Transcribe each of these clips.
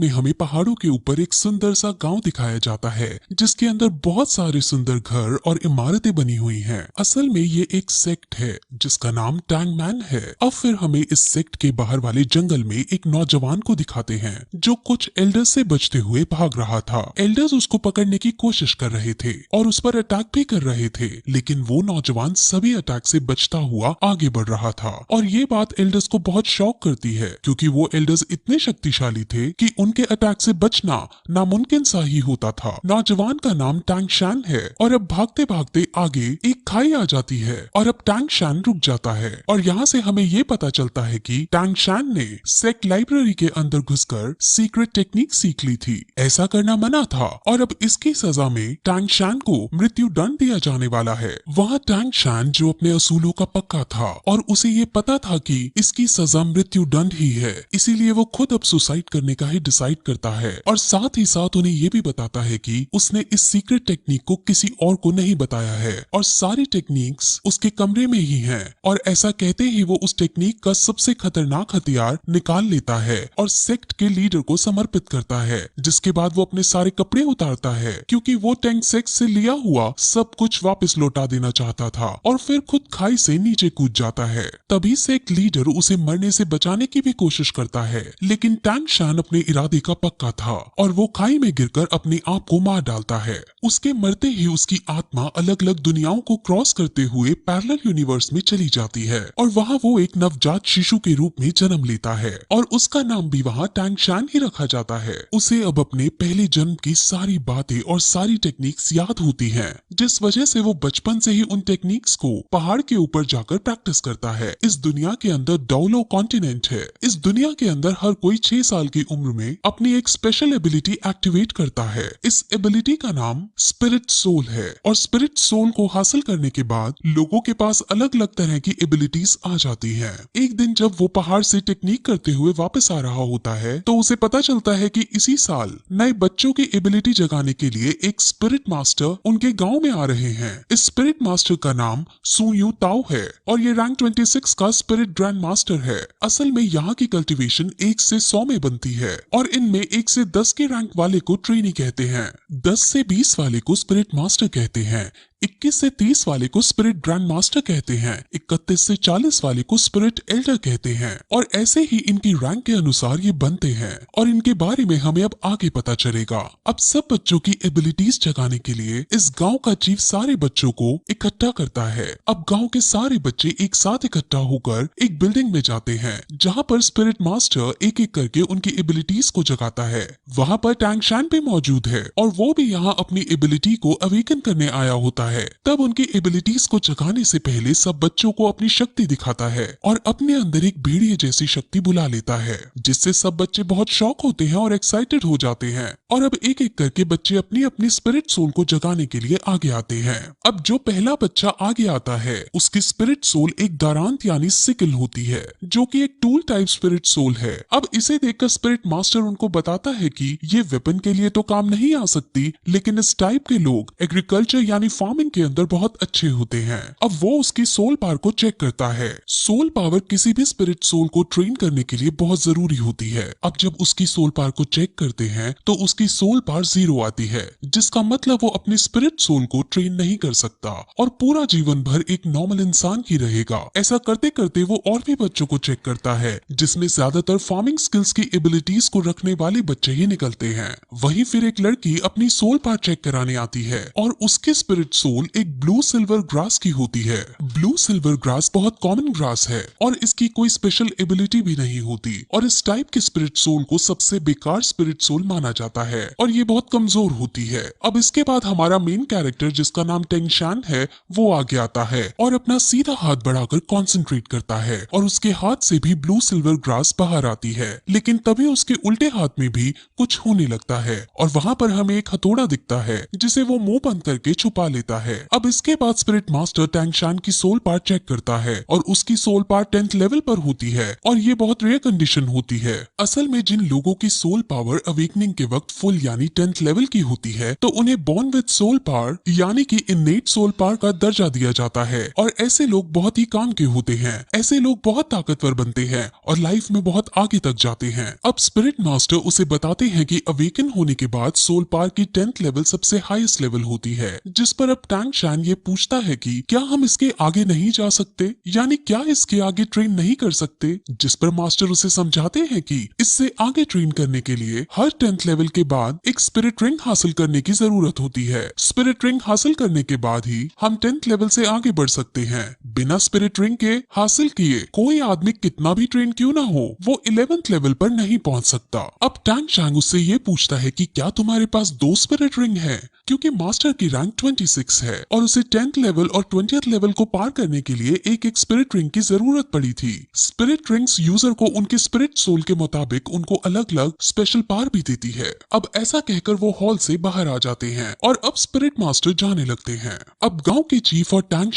में हमें पहाड़ों के ऊपर एक सुंदर सा गांव दिखाया जाता है जिसके अंदर बहुत सारे सुंदर घर और इमारतें बनी हुई हैं। असल में ये एक सेक्ट है जिसका नाम टैंगमैन है। अब फिर हमें इस सेक्ट के बाहर वाले जंगल में एक नौजवान को दिखाते हैं जो कुछ एल्डर्स से बचते हुए भाग रहा था। एल्डर्स उसको पकड़ने की कोशिश कर रहे थे और उस पर अटैक भी कर रहे थे, लेकिन वो नौजवान सभी अटैक से बचता हुआ आगे बढ़ रहा था। और ये बात एल्डर्स को बहुत शॉक करती है क्योंकि वो एल्डर्स इतने शक्तिशाली थे कि उनके अटैक से बचना नामुमकिन सा ही होता था। नौजवान का नाम टैंग शैन है और अब भागते भागते आगे एक खाई आ जाती है और अब टैंग शैन रुक जाता है और यहाँ से हमें ये पता चलता है कि टैंग शैन ने सेक्ट लाइब्रेरी के अंदर घुसकर सीक्रेट टेक्निक सीख ली थी। ऐसा करना मना था और अब इसकी सजा में टैंग शैन को मृत्यु दंड दिया जाने वाला है। वहाँ टैंग शैन जो अपने असूलों का पक्का था और उसे ये पता था कि इसकी सजा मृत्यु दंड ही है, इसीलिए वो खुद अब सुसाइड करने का ही डिसाइड करता है और साथ ही साथ उन्हें ये भी बताता है कि उसने इस सीक्रेट टेक्निक को किसी और को नहीं बताया है और सारी टेक्निक्स उसके कमरे में ही हैं। और ऐसा कहते ही वो उस टेक्निक का सबसे खतरनाक हथियार निकाल लेता है और सेक्ट के लीडर को समर्पित करता है, जिसके बाद वो अपने सारे कपड़े उतारता है क्योंकि वो टैंग सेक्ट से लिया हुआ सब कुछ वापस लौटा देना चाहता था और फिर खुद खाई से नीचे कूद जाता है। तभी सेक्ट लीडर उसे मरने से बचाने की भी कोशिश करता है, लेकिन टैंग शैन अपने इरादे का पक्का था और वो खाई में गिरकर अपने आप को मार डालता है। उसके मरते ही उसकी आत्मा अलग अलग दुनियाओं को क्रॉस करते हुए पैरेलल यूनिवर्स में चली जाती है और वहाँ वो एक नवजात शिशु के रूप में जन्म लेता है और उसका नाम भी वहाँ टैंग शैन ही रखा जाता है। उसे अब अपने पहले जन्म की सारी बातें और सारी टेक्निक्स याद होती हैं, जिस वजह से वो बचपन से ही उन टेक्निक्स को पहाड़ के ऊपर जाकर प्रैक्टिस करता है। इस दुनिया के अंदर डोलो कॉन्टिनेंट है। इस दुनिया के अंदर हर कोई 6 साल की उम्र में अपनी एक स्पेशल एबिलिटी एक्टिवेट करता है। इस एबिलिटी का नाम स्पिरिट सोल है और स्पिरिट सोल को हासिल करने के बाद लोगों के पास अलग अलग तरह की एबिलिटीज आ जाती हैं। एक दिन जब वो पहाड़ से टेक्निक करते हुए वापस आ रहा होता है तो उसे पता चलता है कि इसी साल नए बच्चों की एबिलिटी जगाने के लिए एक स्पिरिट मास्टर उनके गांव में आ रहे हैं। इस स्पिरिट मास्टर का नाम सू यू ताओ है और ये रैंक 26 का स्पिरिट ग्रैंड मास्टर है। असल में यहाँ की कल्टीवेशन 1 से 100 में बनती है और इनमें 1 से 10 के रैंक वाले को ट्रेनी कहते हैं, 10 से 20 वाले को स्पिरिट मास्टर कहते हैं, 21 से 30 वाले को स्पिरिट ग्रैंड मास्टर कहते हैं, 31 से 40 वाले को स्पिरिट एल्डर कहते हैं और ऐसे ही इनकी रैंक के अनुसार ये बनते हैं और इनके बारे में हमें अब आगे पता चलेगा। अब सब बच्चों की एबिलिटीज जगाने के लिए इस गांव का चीफ सारे बच्चों को इकट्ठा करता है। अब गांव के सारे बच्चे एक साथ इकट्ठा होकर एक बिल्डिंग में जाते हैं जहाँ पर स्पिरिट मास्टर एक एक करके उनकी एबिलिटीज को जगाता है। वहाँ पर टैंग शैन भी मौजूद है और वो भी यहाँ अपनी एबिलिटी को अवेकन करने आया होता है। तब उनकी एबिलिटीज को जगाने से पहले सब बच्चों को अपनी शक्ति दिखाता है और अपने अंदर एक भेड़िए जैसी शक्ति बुला लेता है, जिससे सब बच्चे बहुत शॉक होते हैं और एक्साइटेड हो जाते हैं और अब एक एक करके बच्चे अपनी अपनी स्पिरिट सोल को जगाने के लिए आगे आते हैं। अब जो पहला बच्चा आगे आता है उसकी स्पिरिट सोल एक दारांत यानी सिकल होती है जो कि एक टूल टाइप स्पिरिट सोल है। अब इसे देखकर स्पिरिट मास्टर उनको बताता है कि ये वेपन के लिए तो काम नहीं आ सकती, लेकिन इस टाइप के लोग एग्रीकल्चर यानी फार्मिंग के अंदर बहुत अच्छे होते हैं। अब वो उसकी सोल पावर को चेक करता है। सोल पावर किसी भी स्पिरिट सोल को ट्रेन करने के लिए बहुत जरूरी होती है। अब जब उसकी सोल पावर को चेक करते हैं तो उसकी सोल पावर 0 आती है, जिसका मतलब वो अपनी स्पिरिट सोल को ट्रेन नहीं कर सकता और पूरा जीवन भर एक नॉर्मल इंसान ही रहेगा। ऐसा करते करते वो और भी बच्चों को चेक करता है, जिसमें ज्यादातर फार्मिंग स्किल्स की एबिलिटीज को रखने वाले बच्चे ही निकलते हैं। वहीं फिर एक लड़की अपनी सोल पावर चेक कराने आती है और उसके स्पिरिट सोल एक ब्लू सिल्वर ग्रास की होती है। ब्लू सिल्वर ग्रास बहुत कॉमन ग्रास है और इसकी कोई स्पेशल एबिलिटी भी नहीं होती और इस टाइप के स्पिरिट सोल को सबसे बेकार स्पिरिट सोल माना जाता है और ये बहुत कमजोर होती है। अब इसके बाद हमारा मेन कैरेक्टर जिसका नाम टैंग शैन है वो आगे आता है और अपना सीधा हाथ बढ़ाकर कॉन्सेंट्रेट करता है और उसके हाथ से भी ब्लू सिल्वर ग्रास बाहर आती है, लेकिन तभी उसके उल्टे हाथ में भी कुछ होने लगता है और वहाँ पर हमें एक हथौड़ा दिखता है जिसे वो मुंह बंद करके छुपा लेता है। अब इसके बाद स्पिरिट मास्टर टैंग शान की सोल पार्ट चेक करता है और उसकी सोल पार्ट 10th लेवल पर होती है और ये बहुत रेयर कंडीशन होती है। असल में जिन लोगों की सोल पावर अवेकनिंग के वक्त फुल यानी 10th लेवल की होती है तो उन्हें बॉर्न विद सोल पावर यानी कि इनेट सोल पावर का दर्जा दिया जाता है और ऐसे लोग बहुत ही काम के होते हैं। ऐसे लोग बहुत ताकतवर बनते हैं और लाइफ में बहुत आगे तक जाते हैं। अब स्पिरिट मास्टर उसे बताते हैं कि अवेकन होने के बाद सोल पावर की 10th लेवल सबसे हाईएस्ट लेवल होती है, जिस पर अब टैंग शान ये पूछता है कि क्या हम इसके आगे नहीं जा सकते, यानी क्या इसके आगे ट्रेन नहीं कर सकते, जिस पर मास्टर उसे समझाते हैं कि इससे आगे ट्रेन करने के लिए हर 10th लेवल के बाद एक स्पिरिट रिंग हासिल करने की जरूरत होती है। स्पिरिट रिंग हासिल करने के बाद ही हम 10th लेवल से आगे बढ़ सकते हैं। बिना स्पिरिट रिंग के हासिल किए कोई आदमी कितना भी ट्रेन क्यों ना हो वो 11th लेवल पर नहीं पहुंच सकता। अब टैंग शांग उससे ये पूछता है कि क्या तुम्हारे पास 2 स्पिरिट रिंग है, क्योंकि मास्टर की रैंक 26 है और उसे 10th लेवल और 20th लेवल को पार करने के लिए एक स्पिरिट रिंग की जरूरत पड़ी थी। स्पिरिट रिंग्स यूजर को उनके स्पिरिट सोल के मुताबिक उनको अलग अलग स्पेशल पावर भी देती है। अब ऐसा कहकर वो हॉल से बाहर आ जाते हैं और अब स्पिरिट मास्टर जाने लगते हैं। अब गांव के चीफ और टैंग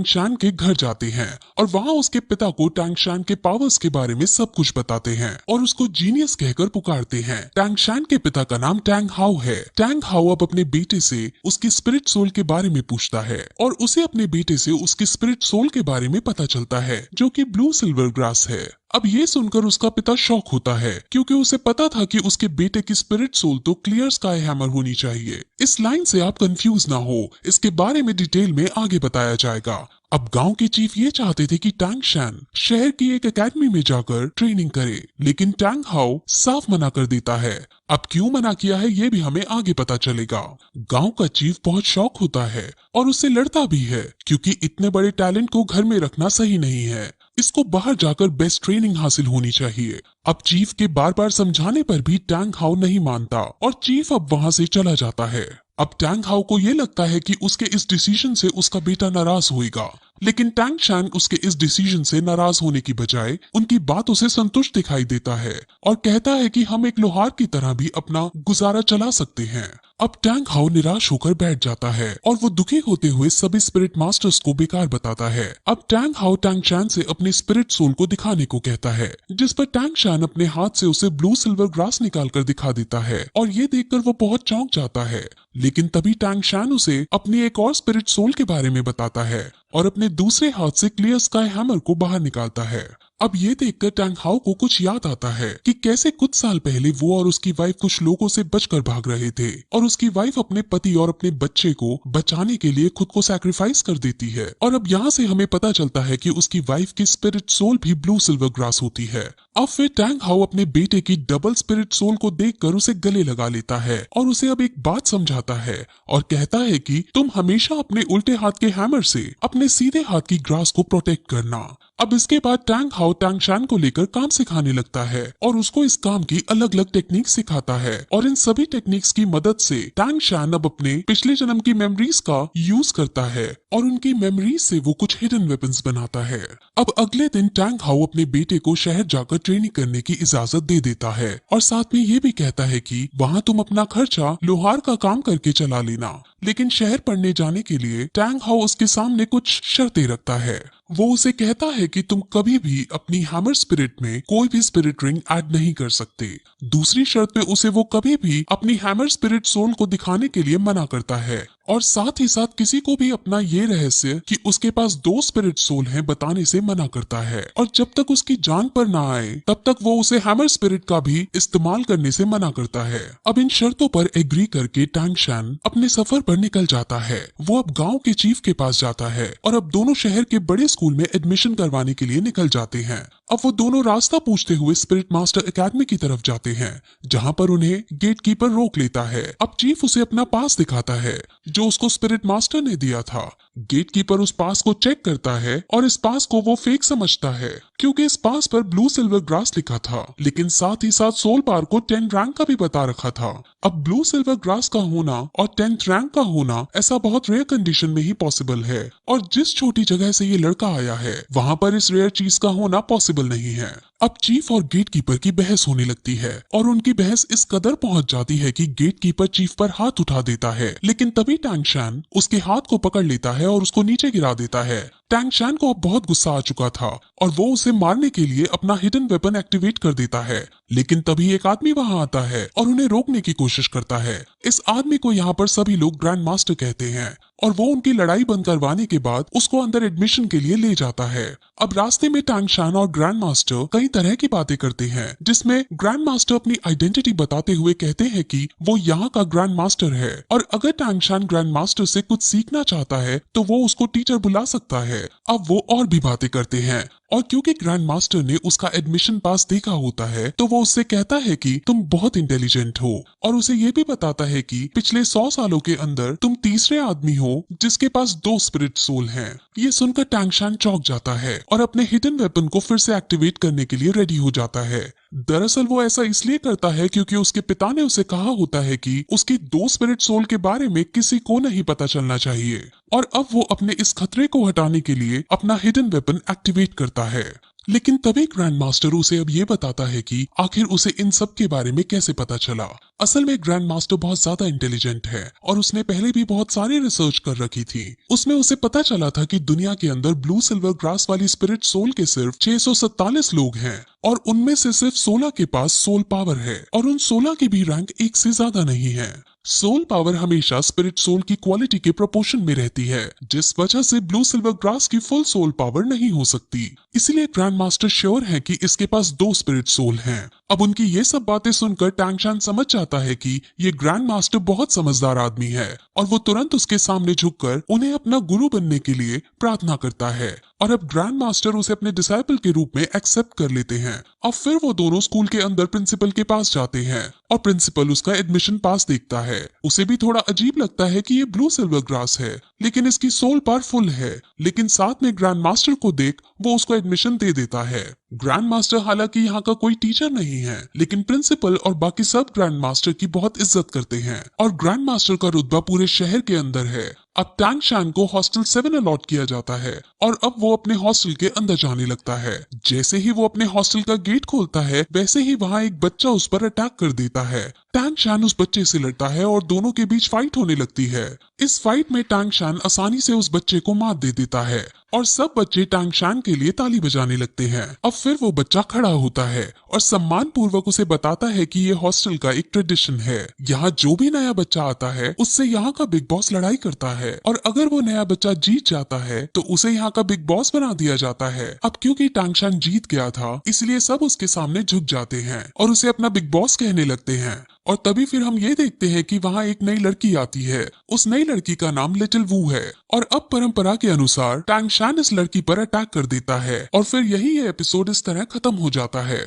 शान के घर जाते हैं और वहाँ उसके पिता को टैंग शान के पावर्स के बारे में सब कुछ बताते हैं और उसको जीनियस कहकर पुकारते हैं। टैंग शान के पिता का नाम टैंग हाउ है। टैंग हाउ अब अपने बेटे से उसकी स्पिरिट सोल के बारे में पूछता है और उसे अपने बेटे से उसकी स्पिरिट सोल के बारे में पता चलता है, जो कि ब्लू सिल्वर ग्रास है। अब ये सुनकर उसका पिता शॉक होता है क्योंकि उसे पता था कि उसके बेटे की स्पिरिट सोल तो क्लियर स्काई हैमर होनी चाहिए। इस लाइन से आप कंफ्यूज ना हो, इसके बारे में डिटेल में आगे बताया जाएगा। अब गांव के चीफ ये चाहते थे कि टैंग शान शहर की एक एकेडमी में जाकर ट्रेनिंग करे, लेकिन टैंग हाउ साफ मना कर देता है। अब क्यों मना किया है ये भी हमें आगे पता चलेगा। गांव का चीफ बहुत शॉक होता है और उससे लड़ता भी है क्योंकि इतने बड़े टैलेंट को घर में रखना सही नहीं है, इसको बाहर जाकर बेस्ट ट्रेनिंग हासिल होनी चाहिए। अब चीफ के बार बार समझाने पर भी टैंग हाउ नहीं मानता और चीफ अब वहां से चला जाता है। अब टैंग हाउ को ये लगता है कि उसके इस डिसीजन से उसका बेटा नाराज होगा, लेकिन टैंग शान उसके इस डिसीजन से नाराज होने की बजाय उनकी बातों से संतुष्ट दिखाई देता है और कहता है कि हम एक लोहार की तरह भी अपना गुजारा चला सकते हैं। अब टैंग हाउ निराश होकर बैठ जाता है और वो दुखी होते हुए सभी स्पिरिट मास्टर्स को बेकार बताता है। अब टैंग हाउ टैंग शान से अपने स्पिरिट सोल को दिखाने को कहता है, जिस पर टैंग शान अपने हाथ से उसे ब्लू सिल्वर ग्रास निकालकर दिखा देता है और ये देखकर वो बहुत चौंक जाता है। लेकिन तभी टैंग शान उसे अपनी एक और स्पिरिट सोल के बारे में बताता है और अपने दूसरे हाथ से क्लियर स्काई हैमर को बाहर निकालता है। अब ये देखकर टैंग हाउ को कुछ याद आता है कि कैसे कुछ साल पहले वो और उसकी वाइफ कुछ लोगों से बचकर भाग रहे थे और उसकी वाइफ अपने पति और अपने बच्चे को बचाने के लिए खुद को सैक्रिफाइस कर देती है। और अब यहाँ से हमें पता चलता है कि उसकी वाइफ की स्पिरिट सोल भी ब्लू सिल्वर ग्रास होती है। अब फिर टैंग हाउ अपने बेटे की डबल स्पिरिट सोल को देखकर उसे गले लगा लेता है और उसे अब एक बात समझाता है और कहता है कि तुम हमेशा अपने उल्टे हाथ के हैमर से अपने सीधे हाथ की ग्रास को प्रोटेक्ट करना। अब इसके बाद टैंग हाउ टैंग शान को लेकर काम सिखाने लगता है और उसको इस काम की अलग अलग टेक्निक सिखाता है और इन सभी टेक्निक्स की मदद से टैंग शान अब अपने पिछले जन्म की मेमोरीज का यूज करता है और उनकी मेमोरीज से वो कुछ हिडन वेपन्स बनाता है। अब अगले दिन टैंग हाउ अपने बेटे को शहर जाकर ट्रेनिंग करने की इजाजत दे देता है और साथ में ये भी कहता है कि वहाँ तुम अपना खर्चा लोहार का काम करके चला लेना। लेकिन शहर पढ़ने जाने के लिए टैंग हाउ उसके सामने कुछ शर्तें रखता है। वो उसे कहता है कि तुम कभी भी अपनी हैमर स्पिरिट में कोई भी स्पिरिट रिंग ऐड नहीं कर सकते। दूसरी शर्त में उसे वो कभी भी अपनी हैमर स्पिरिट सोल को दिखाने के लिए मना करता है और साथ ही साथ किसी को भी अपना ये रहस्य कि उसके पास 2 स्पिरिट सोल हैं बताने से मना करता है और जब तक उसकी जान पर ना आए तब तक वो उसे हैमर स्पिरिट का भी इस्तेमाल करने से मना करता है। अब इन शर्तों पर एग्री करके टैंग शान अपने सफर पर निकल जाता है। वो अब गांव के चीफ के पास जाता है और अब दोनों शहर के बड़े स्कूल में एडमिशन करवाने के लिए निकल जाते हैं। अब वो दोनों रास्ता पूछते हुए स्पिरिट मास्टर एकेडमी की तरफ जाते हैं, जहाँ पर उन्हें गेट कीपर रोक लेता है। अब चीफ उसे अपना पास दिखाता है जो उसको स्पिरिट मास्टर ने दिया था गेटकीपर उस पास को चेक करता है और इस पास को वो फेक समझता है क्योंकि इस पास पर ब्लू सिल्वर ग्रास लिखा था, लेकिन साथ ही साथ सोल पावर को 10 रैंक का भी बता रखा था। अब ब्लू सिल्वर ग्रास का होना और 10th रैंक का होना ऐसा बहुत रेयर कंडीशन में ही पॉसिबल है, और जिस छोटी जगह से ये लड़का आया है वहाँ पर इस रेयर चीज का होना पॉसिबल नहीं है। अब चीफ और गेटकीपर की बहस होने लगती है और उनकी बहस इस कदर पहुंच जाती है कि गेटकीपर चीफ पर हाथ उठा देता है, लेकिन तभी टैंग शैन उसके हाथ को पकड़ लेता है और उसको नीचे गिरा देता है। टैंग शैन को अब बहुत गुस्सा आ चुका था और वो उसे मारने के लिए अपना हिडन वेपन एक्टिवेट कर देता है, लेकिन तभी एक आदमी वहां आता है और उन्हें रोकने की कोशिश करता है। इस आदमी को यहाँ पर सभी लोग ग्रैंड मास्टर कहते हैं और वो उनकी लड़ाई बंद करवाने के बाद उसको अंदर एडमिशन के लिए ले जाता है। अब रास्ते में टैंग शैन और ग्रैंड मास्टर कई तरह की बातें करते हैं, जिसमें ग्रैंड मास्टर अपनी आइडेंटिटी बताते हुए कहते हैं कि वो यहाँ का ग्रैंड मास्टर है और अगर टैंग शैन ग्रैंड मास्टर से कुछ सीखना चाहता है तो वो उसको टीचर बुला सकता है। अब वो और भी बातें करते हैं और क्योंकि ग्रैंड मास्टर ने उसका एडमिशन पास देखा होता है तो वो उससे कहता है कि तुम बहुत इंटेलिजेंट हो, और उसे ये भी बताता है कि पिछले 100 सालों के अंदर तुम तीसरे आदमी हो जिसके पास 2 स्पिरिट सोल हैं। ये सुनकर टैंग शैन चौंक जाता है और अपने हिडन वेपन को फिर से एक्टिवेट करने के लिए रेडी हो जाता है। दरअसल वो ऐसा इसलिए करता है क्योंकि उसके पिता ने उसे कहा होता है कि उसकी 2 स्पिरिट सोल के बारे में किसी को नहीं पता चलना चाहिए, और अब वो अपने इस खतरे को हटाने के लिए अपना हिडन वेपन एक्टिवेट करता है। लेकिन तभी ग्रैंड मास्टर उसे अब ये बताता है कि आखिर उसे इन सब के बारे में कैसे पता चला। असल में ग्रैंड मास्टर बहुत ज्यादा इंटेलिजेंट है और उसने पहले भी बहुत सारी रिसर्च कर रखी थी। उसमें उसे पता चला था कि दुनिया के अंदर ब्लू सिल्वर ग्रास वाली स्पिरिट सोल के सिर्फ 647 लोग हैं और उनमें से सिर्फ 16 के पास सोल पावर है और उन 16 की भी रैंक 1 से ज्यादा नहीं है। सोल पावर हमेशा स्पिरिट सोल की क्वालिटी के प्रोपोर्शन में रहती है, जिस वजह से ब्लू सिल्वर ग्रास की फुल सोल पावर नहीं हो सकती। इसीलिए ग्रैंड मास्टर श्योर है कि इसके पास 2 स्पिरिट सोल हैं। अब उनकी ये सब बातें सुनकर टैंग शैन समझ जाता है कि ये ग्रैंड मास्टर बहुत समझदार आदमी है और वो तुरंत उसके सामने झुककर उन्हें अपना गुरु बनने के लिए प्रार्थना करता है, और अब ग्रैंड मास्टर उसे अपने डिसाइपल के रूप में एक्सेप्ट कर लेते हैं। अब फिर वो दोनों स्कूल के अंदर प्रिंसिपल के पास जाते हैं और प्रिंसिपल उसका एडमिशन पास देखता है। उसे भी थोड़ा अजीब लगता है कि ये ब्लू सिल्वर ग्रास है लेकिन इसकी सोल पावर फुल है, लेकिन साथ में ग्रैंड मास्टर को देख वो उसको एडमिशन दे देता है। ग्रैंड मास्टर हालांकि यहाँ का कोई टीचर नहीं है, लेकिन प्रिंसिपल और बाकी सब ग्रैंड मास्टर की बहुत इज्जत करते हैं और ग्रैंड मास्टर का रुतबा पूरे शहर के अंदर है। अब टैंग शैन को हॉस्टल 7 अलॉट किया जाता है और अब वो अपने हॉस्टल के अंदर जाने लगता है। जैसे ही वो अपने हॉस्टल का गेट खोलता है वैसे ही वहाँ एक बच्चा उस पर अटैक कर देता है। टैंग शैन उस बच्चे से लड़ता है और दोनों के बीच फाइट होने लगती है। इस फाइट में टैंग शैन आसानी से उस बच्चे को मार दे देता है और सब बच्चे टैंग शैन के लिए ताली बजाने लगते हैं। अब फिर वो बच्चा खड़ा होता है और सम्मान पूर्वक उसे बताता है कि ये हॉस्टल का एक ट्रेडिशन है, यहाँ जो भी नया बच्चा आता है उससे यहाँ का बिग बॉस लड़ाई करता है और अगर वो नया बच्चा जीत जाता है तो उसे यहाँ का बिग बॉस बना दिया जाता है। अब क्योंकि टैंग शैन जीत गया था इसलिए सब उसके सामने झुक जाते हैं और उसे अपना बिग बॉस कहने लगते हैं। और तभी फिर हम ये देखते हैं कि वहाँ एक नई लड़की आती है। उस नई लड़की का नाम लिटिल वू है और अब परंपरा के अनुसार टैंग शैन इस लड़की पर अटैक कर देता है और फिर यही ये एपिसोड इस तरह खत्म हो जाता है।